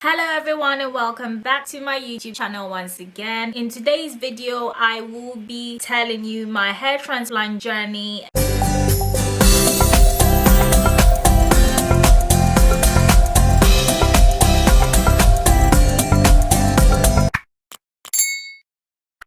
Hello everyone and welcome back to my YouTube channel once again. In today's video, I will be telling you my hair transplant journey.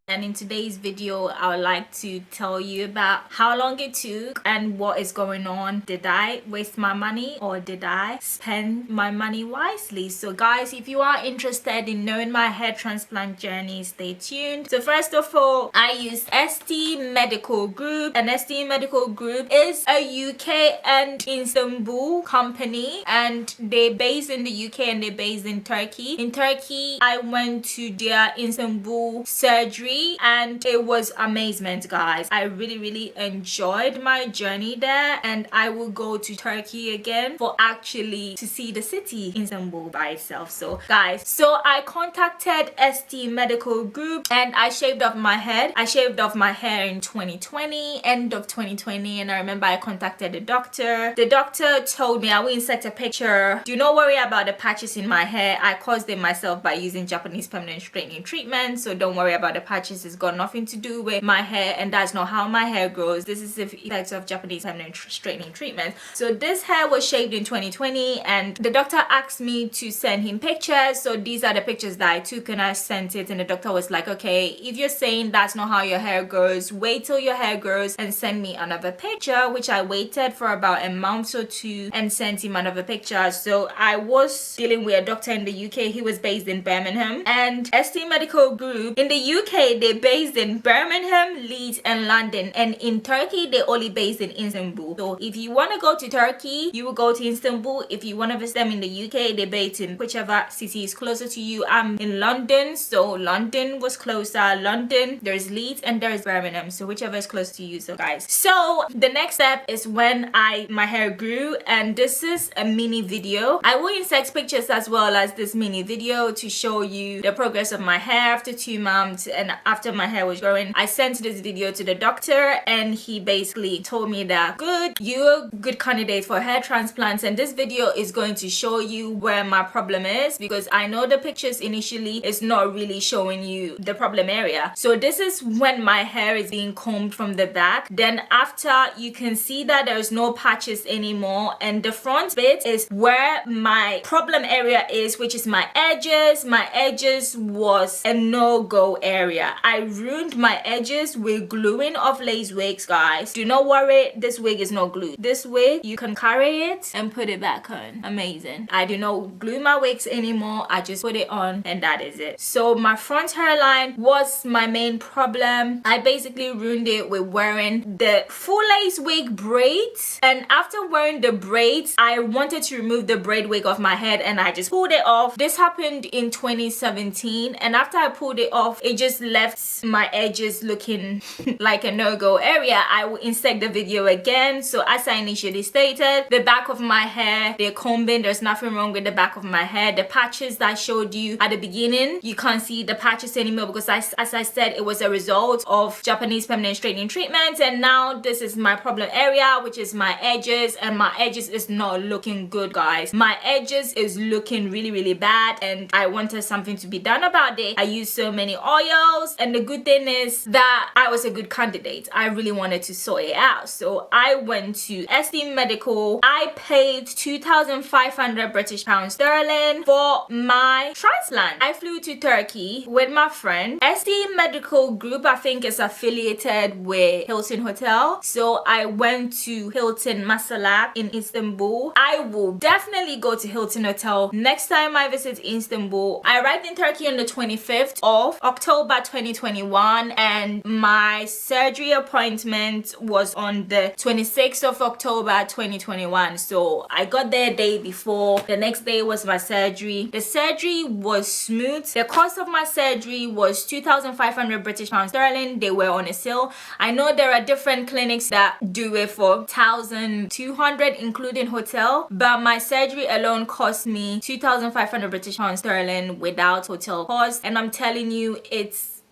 And in today's video, I would like to tell you about how long it took and what is going on. Did I waste my money or did I spend my money wisely? So guys, if you are interested in knowing my hair transplant journey, stay tuned. So first of all, I used Este Medical Group, and Este Medical Group is a UK and Istanbul company, and they're based in the UK and they're based in Turkey. In Turkey, I went to their Istanbul surgery and it was amazement, guys. I really enjoyed my journey there, and I will go to Turkey again for actually to see the city Istanbul by itself. So guys, so I contacted Este Medical Group and I shaved off my head. I shaved off my hair in 2020, end of 2020, and I remember I contacted the doctor. The doctor told me, I will insert a picture, do not worry about the patches in my hair. I caused them myself by using Japanese permanent straightening treatment, so don't worry about the patches. It's got nothing to do with my hair, and that's not how my hair grows. This is the effects of Japanese permanent straightening treatment. So this hair was shaved in 2020, and the doctor asked me to send him pictures. So these are the pictures that I took and I sent it, and the doctor was like, okay, if you're saying that's not how your hair grows, wait till your hair grows and send me another picture, which I waited for about a month or two and sent him another picture. So I was dealing with a doctor in the UK. He was based in Birmingham, and Este Medical Group in the UK, they're based in Birmingham, Leeds and London, and in Turkey they're only based in Istanbul. So if you want to go to Turkey, you will go to Istanbul. If you want to visit them in the UK, they're based in whichever city is closer to you. I'm in London, so London was closer. London, there's Leeds and there's Birmingham, so whichever is close to you. So guys, so the next step is when my hair grew, and this is a mini video. I will insert pictures as well as this mini video to show you the progress of my hair after 2 months and after my hair was growing. I sent this video to the doctor and he basically told me that you're a good candidate for hair transplants, and this video is going to show you where my problem is, because I know the pictures initially is not really showing you the problem area. So this is when my hair is being combed from the back. Then after, you can see that there's no patches anymore, and the front bit is where my problem area is, which is my edges. My edges was a no-go area. I ruined my edges with gluing of lace wigs, guys. Do not worry, this wig is not glued. This wig, you can carry it and put it back on. Amazing. I do not glue my wigs anymore. I just put it on and that is it. So my front hairline was my main problem. I basically ruined it with wearing the full lace wig braids, and after wearing the braids, I wanted to remove the braid wig off my head and I just pulled it off. This happened in 2017, and after I pulled it off, it just left my edges looking like a no-go area. I will insert the video again. So as I initially stated, the back of my hair, they're combing. There's nothing wrong with the back of my hair. The patches that I showed you at the beginning, you can't see the patches anymore because as I said, it was a result of Japanese permanent straightening treatment, and now this is my problem area, which is my edges, and my edges is not looking good, guys. My edges is looking really bad, and I wanted something to be done about it. I used so many oils, and the good thing is that I was a good candidate. I really wanted to sort it out, so I went to Este Medical. I paid 2,500 British pounds sterling for my transplant. I flew to Turkey with my friend. Este Medical Group, I think, is affiliated with Hilton Hotel, so I went to Hilton Masalak in Istanbul. I will definitely go to Hilton Hotel next time I visit Istanbul. I arrived in Turkey on the 25th of October 2021, and my surgery appointment was on the 26th of October 2021. So I got there a day before. The next day was my surgery. The surgery was smooth. The cost of my surgery was 2,500 British pounds sterling. They were on a sale. I know there are different clinics that do it for 1,200 including hotel, but my surgery alone cost me 2,500 British pounds sterling without hotel cost, and I'm telling you, it's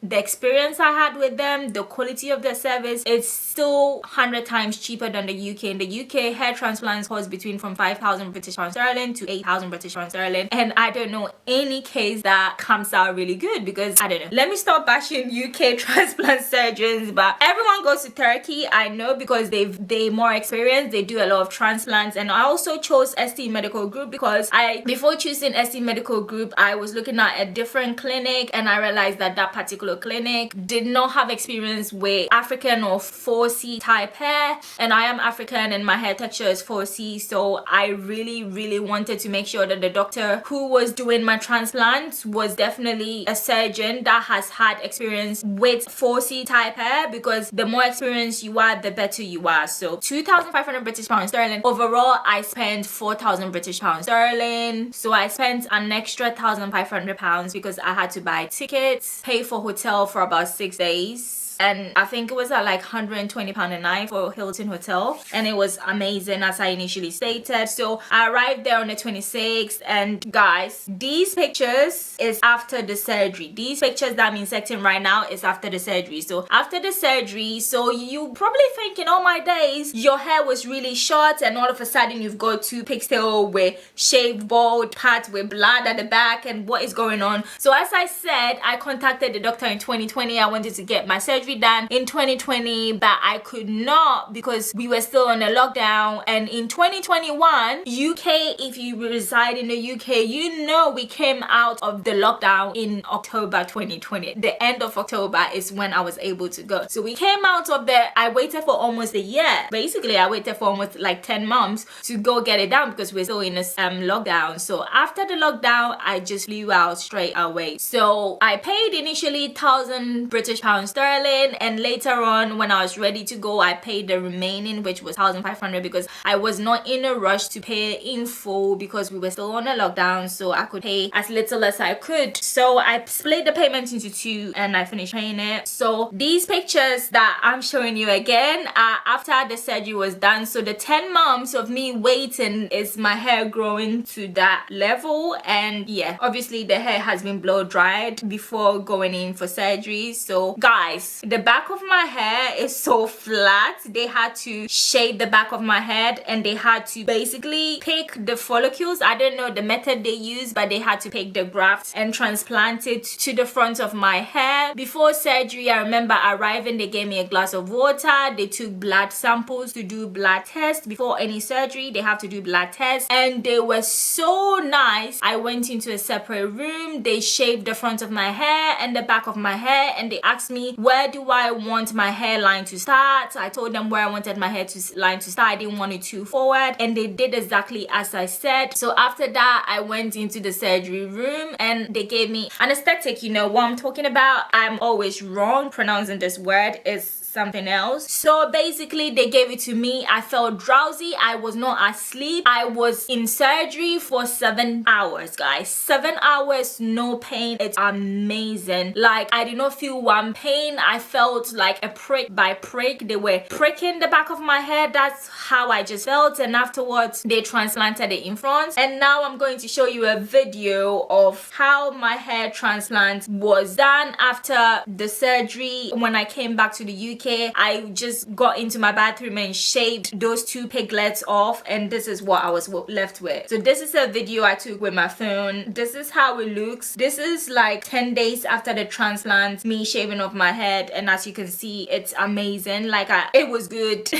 the experience I had with them, the quality of their service, it's still 100 times cheaper than the UK. In the UK, hair transplants cost between from 5,000 British pounds sterling to 8,000 British pounds sterling, and I don't know any case that comes out really good, because I don't know. Let me stop bashing UK transplant surgeons, but everyone goes to Turkey, I know, because they more experienced, they do a lot of transplants. And I also chose Este Medical Group because before choosing Este Medical Group, I was looking at a different clinic, and I realized that that particular clinic did not have experience with African or 4C type hair, and I am African and my hair texture is 4C, so I really wanted to make sure that the doctor who was doing my transplants was definitely a surgeon that has had experience with 4C type hair, because the more experienced you are, the better you are. So 2,500 British pounds sterling. Overall, I spent 4,000 British pounds sterling. So I spent an extra 1,500 pounds because I had to buy tickets, pay for hotel for about 6 days. And I think it was at like £120 a night for Hilton Hotel, and it was amazing as I initially stated. So I arrived there on the 26th, and guys, these pictures is after the surgery. These pictures that I'm inserting right now is after the surgery. So after the surgery, so you probably thinking, oh my days, your hair was really short and all of a sudden you've got 2 pigtails with shaved bald parts with blood at the back, and what is going on? So as I said, I contacted the doctor in 2020. I wanted to get my surgery done in 2020, but I could not because we were still on a lockdown. And in 2021, UK, if you reside in the UK, you know we came out of the lockdown in October 2020. The end of October is when I was able to go. So we came out of there. I waited for almost a year. Basically, I waited for almost like 10 months to go get it done because we're still in a lockdown. So after the lockdown, I just flew out straight away. So I paid initially 1,000 British pounds sterling, and later on when I was ready to go, I paid the remaining, which was 1,500, because I was not in a rush to pay in full because we were still on a lockdown, so I could pay as little as I could. So I split the payment into 2 and I finished paying it. So these pictures that I'm showing you again are after the surgery was done. So the 10 months of me waiting is my hair growing to that level, and yeah, obviously the hair has been blow dried before going in for surgery. So guys, the back of my hair is so flat. They had to shave the back of my head, and they had to basically pick the follicles. I don't know the method they use, but they had to pick the grafts and transplant it to the front of my hair. Before surgery, I remember arriving, they gave me a glass of water. They took blood samples to do blood tests. Before any surgery, they have to do blood tests, and they were so nice. I went into a separate room. They shaved the front of my hair and the back of my hair, and they asked me, where do I want my hairline to start? I told them where I wanted my hairline to start. I didn't want it too forward, and they did exactly as I said. So after that, I went into the surgery room and they gave me anesthetic. You know what I'm talking about. I'm always wrong pronouncing this word. It's something else. So basically they gave it to me. I felt drowsy. I was not asleep. I was in surgery for 7 hours, guys. 7 hours, no pain. It's amazing. Like, I did not feel one pain. I felt like a prick by prick. They were pricking the back of my head. That's how I just felt. And afterwards they transplanted it in front. And now I'm going to show you a video of how my hair transplant was done after the surgery. When I came back to the UK, I just got into my bathroom and shaved those 2 piglets off, and this is what I was left with. So this is a video I took with my phone. This is how it looks. This is like 10 days after the transplant, me shaving off my head, and as you can see, it's amazing. Like, it was good.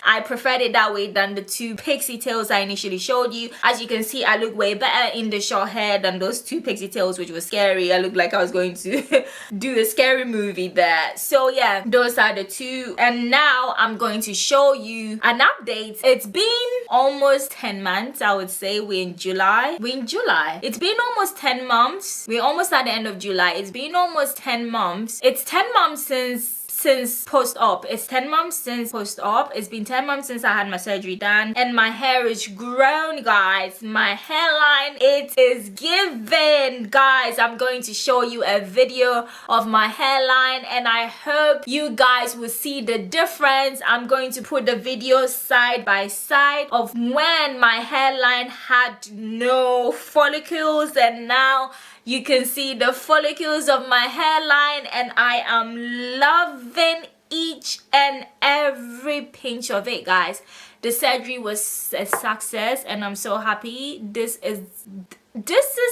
I preferred it that way than the 2 pixie tails I initially showed you. As you can see, I look way better in the short hair than those 2 pixie tails, which was scary. I looked like I was going to do a scary movie there. So yeah, those are the 2, and now I'm going to show you an update. It's been almost 10 months, I would say. We're in July. It's been almost 10 months. We're almost at the end of July. It's been almost 10 months. It's 10 months since post-op. It's 10 months since post-op. It's been 10 months since I had my surgery done, and my hair is grown, guys. My hairline, it is given, guys. I'm going to show you a video of my hairline, and I hope you guys will see the difference. I'm going to put the video side by side of when my hairline had no follicles and now You can see the follicles of my hairline, and I am loving each and every pinch of it, guys. The surgery was a success, and I'm so happy. This is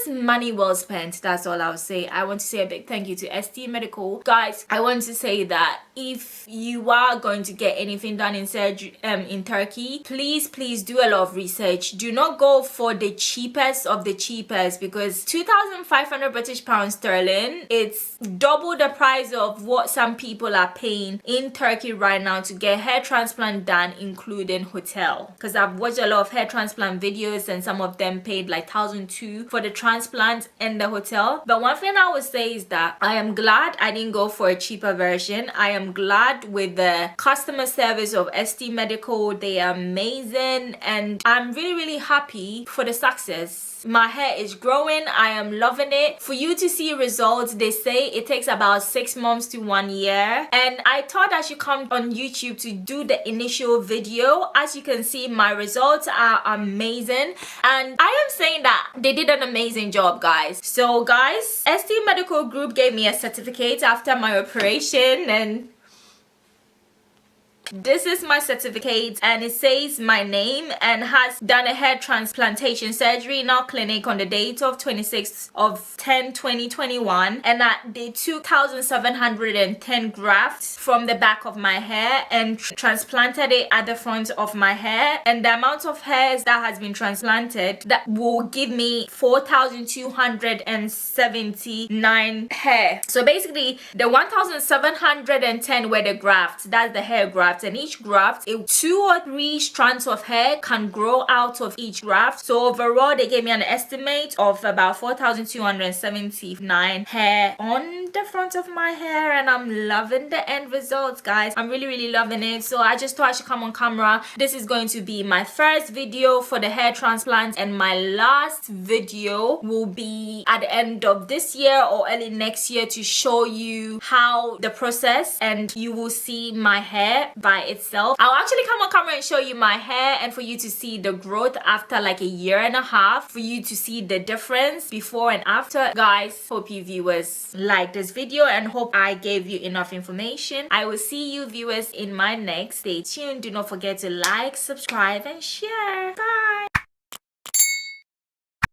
money well spent. That's all I'll say. I want to say a big thank you to Este Medical. Guys, I want to say that if you are going to get anything done in surgery in Turkey, please do a lot of research. Do not go for the cheapest of the cheapest, because 2,500 British pounds sterling, it's double the price of what some people are paying in Turkey right now to get hair transplant done, including hotel. Because I've watched a lot of hair transplant videos, and some of them paid like 1,200 for the transplant and the hotel. But one thing I would say is that I am glad I didn't go for a cheaper version. I am glad with the customer service of Este Medical. They are amazing, and I'm really happy for the success. My hair is growing. I am loving it. For you to see results, they say it takes about 6 months to 1 year, and I thought I should come on YouTube to do the initial video. As you can see, my results are amazing, and I am saying that they did an amazing job, guys. So guys, Este Medical Group gave me a certificate after my operation, and this is my certificate, and it says my name and has done a hair transplantation surgery in our clinic on the date of 26th of 10/2021, and that they took 1,710 grafts from the back of my hair and transplanted it at the front of my hair, and the amount of hairs that has been transplanted that will give me 4,279 hair. So basically the 1,710 were the grafts, that's the hair grafts, and each graft, 2 or 3 strands of hair can grow out of each graft. So overall they gave me an estimate of about 4,279 hair on the front of my hair, and I'm loving the end results, guys. I'm really loving it. So I just thought I should come on camera. This is going to be my first video for the hair transplant, and my last video will be at the end of this year or early next year to show you how the process, and you will see my hair by itself. I'll actually come on camera and show you my hair, and for you to see the growth after like a year and a half, for you to see the difference before and after. Guys, hope you viewers like this video and hope I gave you enough information. I will see you viewers in my next. Stay tuned. Do not forget to like, subscribe, and share. Bye.